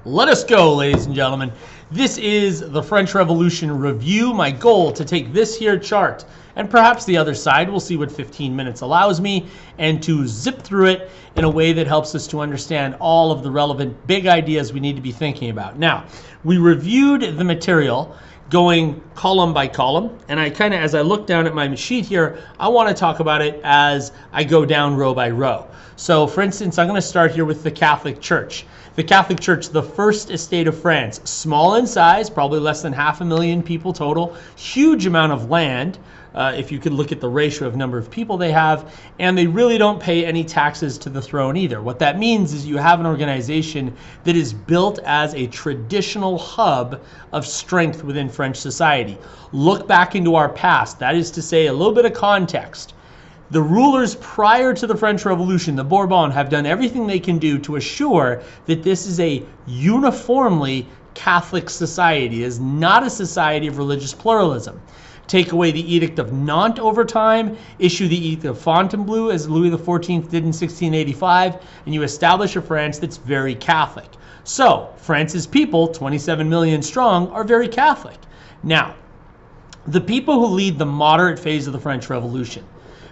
Let us go, ladies and gentlemen. This is the French Revolution review. My goal to take this here chart and perhaps the other side, we'll see what 15 minutes allows me, and to zip through it in a way that helps us to understand all of the relevant big ideas we need to be thinking about. Now, we reviewed the material going column by column, and I kind of, as I look down at my sheet here, I want to talk about it as I go down row by row. So, for instance, I'm going to start here with the Catholic Church. The Catholic Church, the first estate of France, small in size, probably less than 500,000 people total, huge amount of land, if you could look at the ratio of number of people they have, and they really don't pay any taxes to the throne either. What that means is you have an organization that is built as a traditional hub of strength within French society. Look back into our past, that is to say, a little bit of context. The rulers prior to the French Revolution, the Bourbons, have done everything they can do to assure that this is a uniformly Catholic society. It is not a society of religious pluralism. Take away the Edict of Nantes over time, issue the Edict of Fontainebleau as Louis XIV did in 1685, and you establish a France that's very Catholic. So, France's people, 27 million strong, are very Catholic. Now, the people who lead the moderate phase of the French Revolution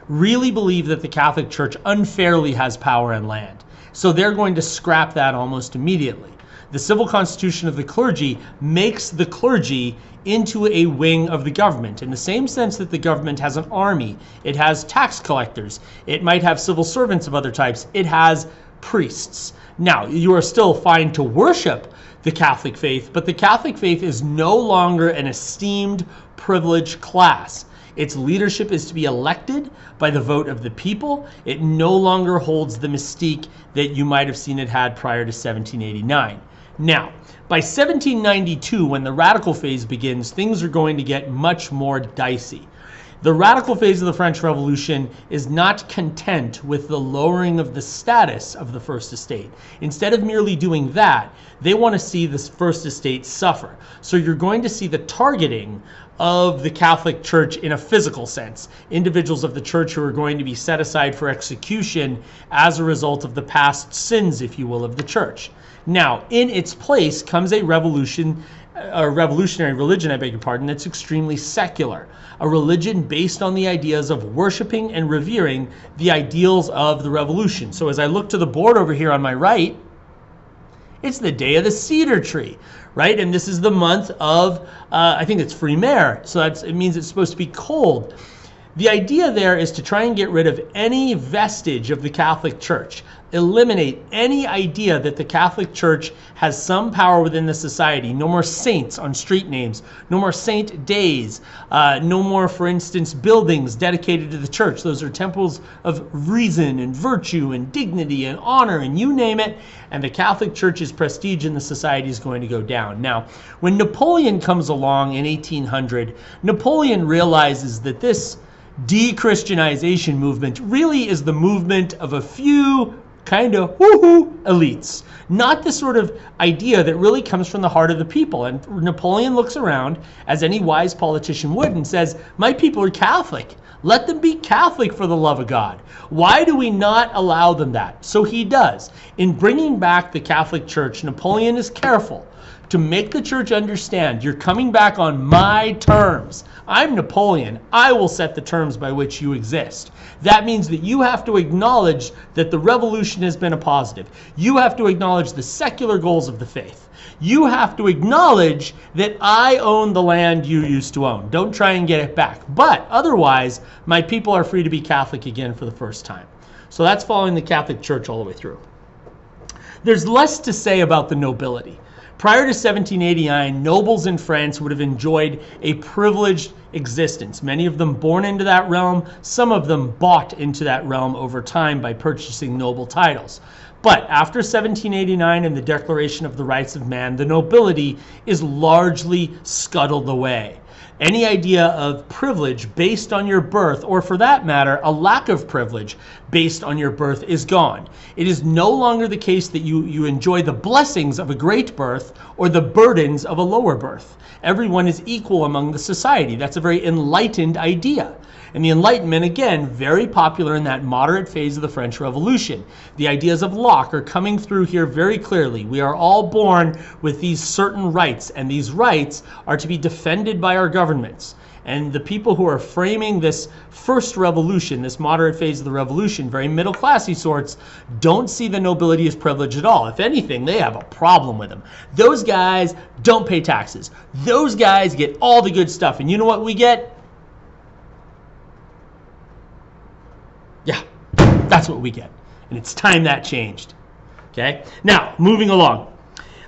really believe that the Catholic Church unfairly has power and land. So they're going to scrap that almost immediately. The civil constitution of the clergy makes the clergy into a wing of the government, in the same sense that the government has an army, it has tax collectors, it might have civil servants of other types, it has priests. Now, you are still fine to worship the Catholic faith, but the Catholic faith is no longer an esteemed, privileged class. Its leadership is to be elected by the vote of the people. It no longer holds the mystique that you might have seen it had prior to 1789. Now, by 1792, when the radical phase begins, things are going to get much more dicey. The radical phase of the French Revolution is not content with the lowering of the status of the First Estate. Instead of merely doing that, they want to see this First Estate suffer. So you're going to see the targeting of the Catholic Church in a physical sense. Individuals of the church who are going to be set aside for execution as a result of the past sins, if you will, of the church. Now, in its place comes a revolutionary religion, I beg your pardon, that's extremely secular. A religion based on the ideas of worshiping and revering the ideals of the revolution. So as I look to the board over here on my right, it's the day of the cedar tree, right? And this is the month of, I think it's Frimaire, so it means it's supposed to be cold. The idea there is to try and get rid of any vestige of the Catholic Church. Eliminate any idea that the Catholic Church has some power within the society. No more saints on street names. No more saint days. No more, for instance, buildings dedicated to the church. Those are temples of reason and virtue and dignity and honor and you name it. And the Catholic Church's prestige in the society is going to go down. Now, when Napoleon comes along in 1800, Napoleon realizes that this de-Christianization movement really is the movement of a few kind of woohoo elites, not the sort of idea that really comes from the heart of the people. And Napoleon looks around, as any wise politician would, and says, my people are Catholic. Let them be Catholic for the love of God. Why do we not allow them that? So he does. In bringing back the Catholic Church, Napoleon is careful to make the church understand, you're coming back on my terms. I'm Napoleon. I will set the terms by which you exist. That means that you have to acknowledge that the revolution has been a positive. You have to acknowledge the secular goals of the faith. You have to acknowledge that I own the land you used to own. Don't try and get it back. But otherwise, my people are free to be Catholic again for the first time. So that's following the Catholic Church all the way through. There's less to say about the nobility. Prior to 1789, nobles in France would have enjoyed a privileged existence. Many of them born into that realm, some of them bought into that realm over time by purchasing noble titles. But after 1789 and the Declaration of the Rights of Man, the nobility is largely scuttled away. Any idea of privilege based on your birth, or for that matter, a lack of privilege based on your birth, is gone. It is no longer the case that you enjoy the blessings of a great birth or the burdens of a lower birth. Everyone is equal among the society. That's a very enlightened idea. And the Enlightenment, again, very popular in that moderate phase of the French Revolution. The ideas of Locke are coming through here very clearly. We are all born with these certain rights, and these rights are to be defended by our governments. And the people who are framing this first revolution, this moderate phase of the revolution, very middle-classy sorts, don't see the nobility as privilege at all. If anything, they have a problem with them. Those guys don't pay taxes. Those guys get all the good stuff. And you know what we get? Yeah, that's what we get. And it's time that changed. Okay? Now, moving along.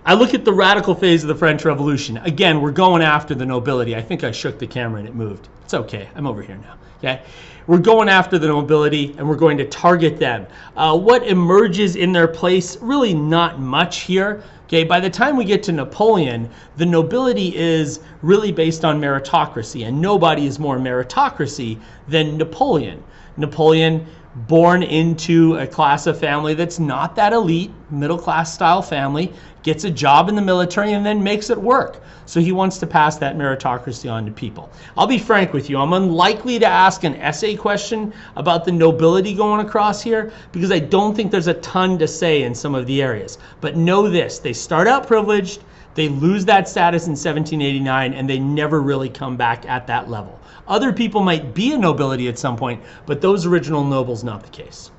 I look at the radical phase of the French Revolution. Again, we're going after the nobility. I think I shook the camera and it moved. It's okay. I'm over here now. Okay? We're going after the nobility and we're going to target them. What emerges in their place? Really not much here. Okay, by the time we get to Napoleon, the nobility is really based on meritocracy, and nobody is more meritocracy than Napoleon. Napoleon, born into a class of family that's not that elite, middle-class style family, gets a job in the military and then makes it work. So he wants to pass that meritocracy on to people. I'll be frank with you, I'm unlikely to ask an essay question about the nobility going across here because I don't think there's a ton to say in some of the areas. But know this, they start out privileged, they lose that status in 1789, and they never really come back at that level. Other people might be a nobility at some point, but those original nobles, not the case.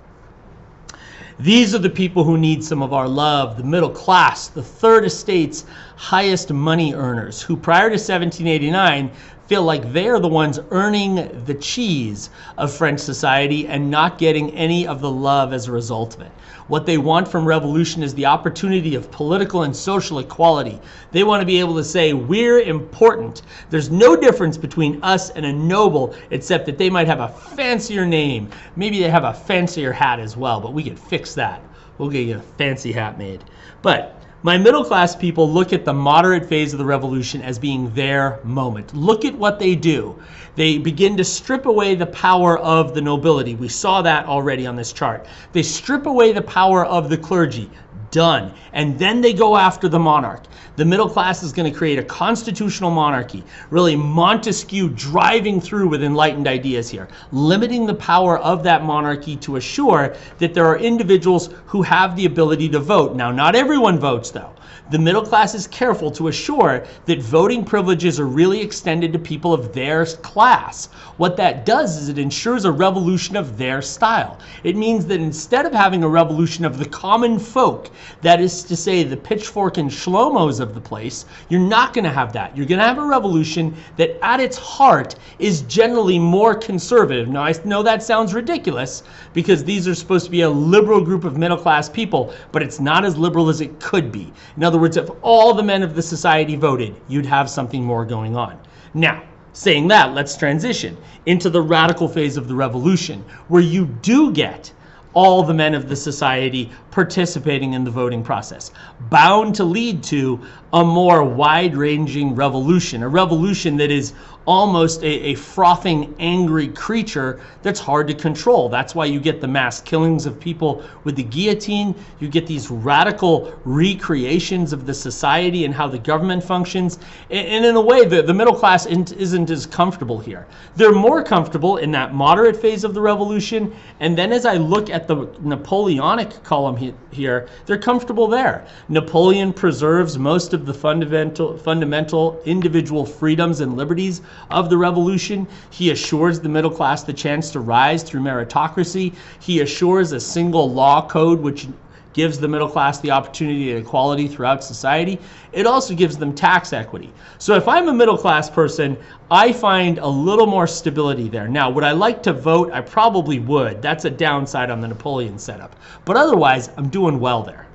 These are the people who need some of our love, the middle class, the third estate's highest money earners, who prior to 1789 feel like they're the ones earning the cheese of French society and not getting any of the love as a result of it. What they want from revolution is the opportunity of political and social equality. They want to be able to say, we're important. There's no difference between us and a noble, except that they might have a fancier name. Maybe they have a fancier hat as well, but we can fix that. We'll get you a fancy hat made. But my middle class people look at the moderate phase of the revolution as being their moment. Look at what they do. They begin to strip away the power of the nobility. We saw that already on this chart. They strip away the power of the clergy. Done. And then they go after the monarch. The middle class is going to create a constitutional monarchy, really Montesquieu driving through with enlightened ideas here, limiting the power of that monarchy to assure that there are individuals who have the ability to vote. Now, not everyone votes, though. The middle class is careful to assure that voting privileges are really extended to people of their class. What that does is it ensures a revolution of their style. It means that instead of having a revolution of the common folk, that is to say the pitchfork and Shlomos of the place, you're not going to have that. You're going to have a revolution that at its heart is generally more conservative. Now, I know that sounds ridiculous because these are supposed to be a liberal group of middle class people, but it's not as liberal as it could be. In other words, if all the men of the society voted, you'd have something more going on. Now, saying that, let's transition into the radical phase of the revolution, where you do get all the men of the society participating in the voting process, bound to lead to a more wide-ranging revolution, a revolution that is almost a frothing, angry creature that's hard to control. That's why you get the mass killings of people with the guillotine. You get these radical recreations of the society and how the government functions. And in a way, the middle class isn't as comfortable here. They're more comfortable in that moderate phase of the revolution. And then as I look at the Napoleonic column here, they're comfortable there. Napoleon preserves most of the fundamental individual freedoms and liberties of the revolution. He assures the middle class the chance to rise through meritocracy. He assures a single law code which gives the middle class the opportunity at equality throughout society. It also gives them tax equity. So if I'm a middle class person, I find a little more stability there. Now, would I like to vote? I probably would. That's a downside on the Napoleon setup. But otherwise, I'm doing well there.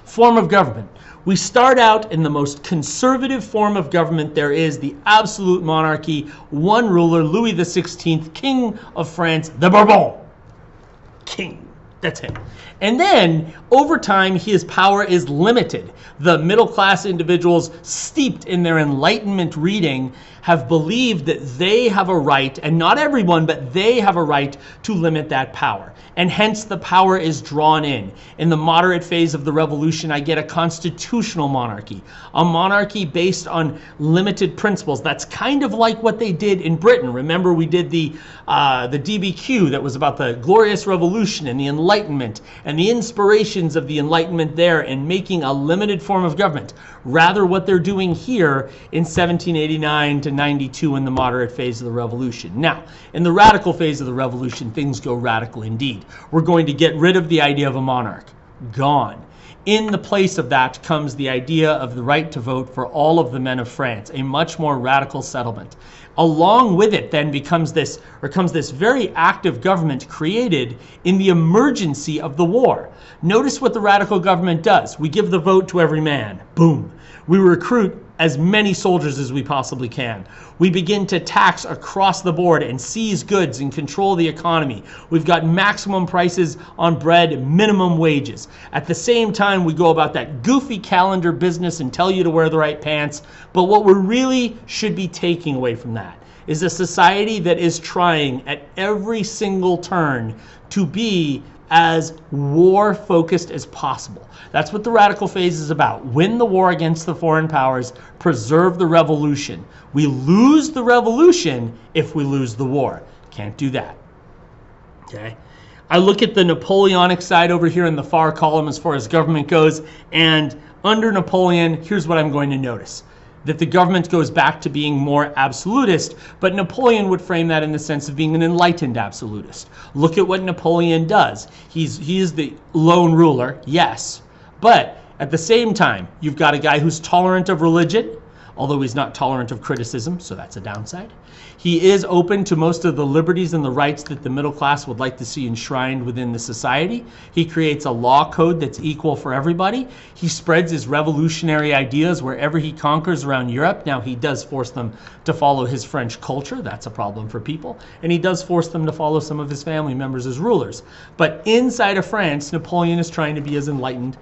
Form of government. We start out in the most conservative form of government there is, the absolute monarchy, one ruler, Louis XVI, King of France, the Bourbon. King. That's him. And then, over time, his power is limited. The middle-class individuals steeped in their Enlightenment reading have believed that they have a right, and not everyone, but they have a right to limit that power. And hence the power is drawn in. In the moderate phase of the revolution, I get a constitutional monarchy, a monarchy based on limited principles. That's kind of like what they did in Britain. Remember, we did the DBQ that was about the Glorious Revolution and the Enlightenment and the inspirations of the Enlightenment there in making a limited form of government. Rather, what they're doing here in 1789 to 92 in the moderate phase of the revolution. Now, in the radical phase of the revolution, things go radical indeed. We're going to get rid of the idea of a monarch. Gone. In the place of that comes the idea of the right to vote for all of the men of France, a much more radical settlement. Along with it then comes this very active government created in the emergency of the war. Notice what the radical government does. We give the vote to every man. Boom. We recruit as many soldiers as we possibly can. We begin to tax across the board and seize goods and control the economy. We've got maximum prices on bread, minimum wages. At the same time, we go about that goofy calendar business and tell you to wear the right pants. But what we really should be taking away from that is a society that is trying at every single turn to be as war-focused as possible. That's what the radical phase is about. Win the war against the foreign powers, preserve the revolution. We lose the revolution if we lose the war. Can't do that. Okay? I look at the Napoleonic side over here in the far column as far as government goes, and under Napoleon, here's what I'm going to notice. That the government goes back to being more absolutist, but Napoleon would frame that in the sense of being an enlightened absolutist. Look at what Napoleon does. He is the lone ruler, yes, but at the same time, you've got a guy who's tolerant of religion, although he's not tolerant of criticism, so that's a downside. He is open to most of the liberties and the rights that the middle class would like to see enshrined within the society. He creates a law code that's equal for everybody. He spreads his revolutionary ideas wherever he conquers around Europe. Now, he does force them to follow his French culture. That's a problem for people. And he does force them to follow some of his family members as rulers. But inside of France, Napoleon is trying to be as enlightened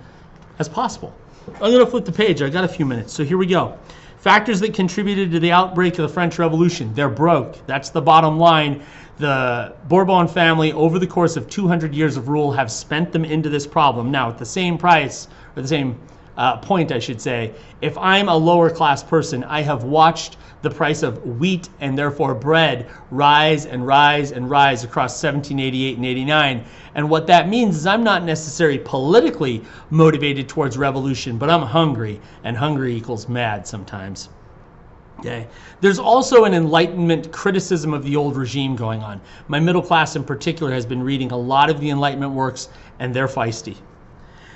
as possible. I'm going to flip the page. I've got a few minutes, so here we go. Factors that contributed to the outbreak of the French Revolution. They're broke. That's the bottom line. The Bourbon family, over the course of 200 years of rule, have spent them into this problem. Now, at the same price, or the same point, I should say, if I'm a lower class person, I have watched the price of wheat and therefore bread rise and rise and rise across 1788 and 89. And what that means is I'm not necessarily politically motivated towards revolution, but I'm hungry, and hungry equals mad sometimes. Okay. There's also an Enlightenment criticism of the old regime going on. My middle class in particular has been reading a lot of the Enlightenment works, and they're feisty.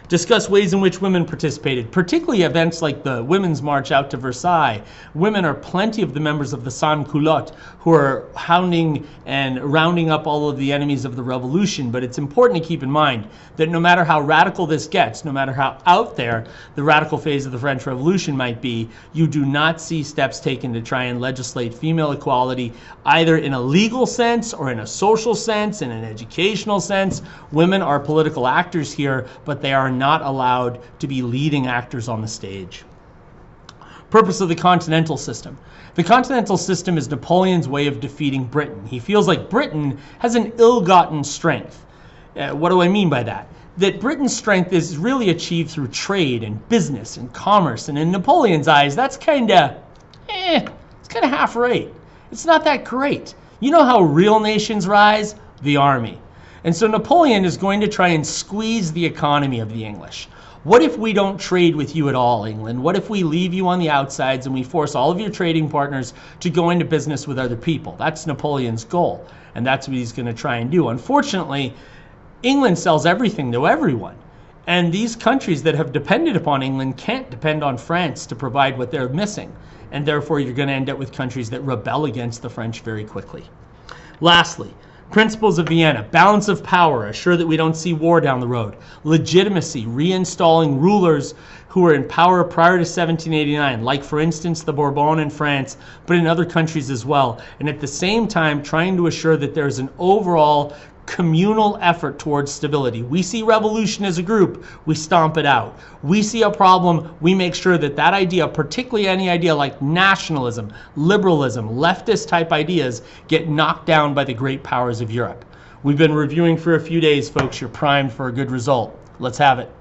Discuss ways in which women participated, particularly events like the Women's March out to Versailles. Women are plenty of the members of the sans-culottes who are hounding and rounding up all of the enemies of the revolution. But it's important to keep in mind that no matter how radical this gets, no matter how out there the radical phase of the French Revolution might be, you do not see steps taken to try and legislate female equality, either in a legal sense or in a social sense, in an educational sense. Women are political actors here, but they are not allowed to be leading actors on the stage. Purpose of the continental system. The continental system is Napoleon's way of defeating Britain. He feels like Britain has an ill-gotten strength. What do I mean by that? That Britain's strength is really achieved through trade and business and commerce, and in Napoleon's eyes, that's kind of, it's kind of half-right. It's not that great. You know how real nations rise? The army. And so Napoleon is going to try and squeeze the economy of the English. What if we don't trade with you at all, England? What if we leave you on the outsides and we force all of your trading partners to go into business with other people? That's Napoleon's goal, and that's what he's going to try and do. Unfortunately, England sells everything to everyone, and these countries that have depended upon England can't depend on France to provide what they're missing, and therefore you're going to end up with countries that rebel against the French very quickly. Lastly, principles of Vienna, balance of power, assure that we don't see war down the road. Legitimacy, reinstalling rulers who were in power prior to 1789, like for instance the Bourbon in France, but in other countries as well, and at the same time trying to assure that there's an overall communal effort towards stability. We see revolution as a group, we stomp it out. We see a problem, we make sure that that idea, particularly any idea like nationalism, liberalism, leftist type ideas, get knocked down by the great powers of Europe. We've been reviewing for a few days, folks. You're primed for a good result. Let's have it.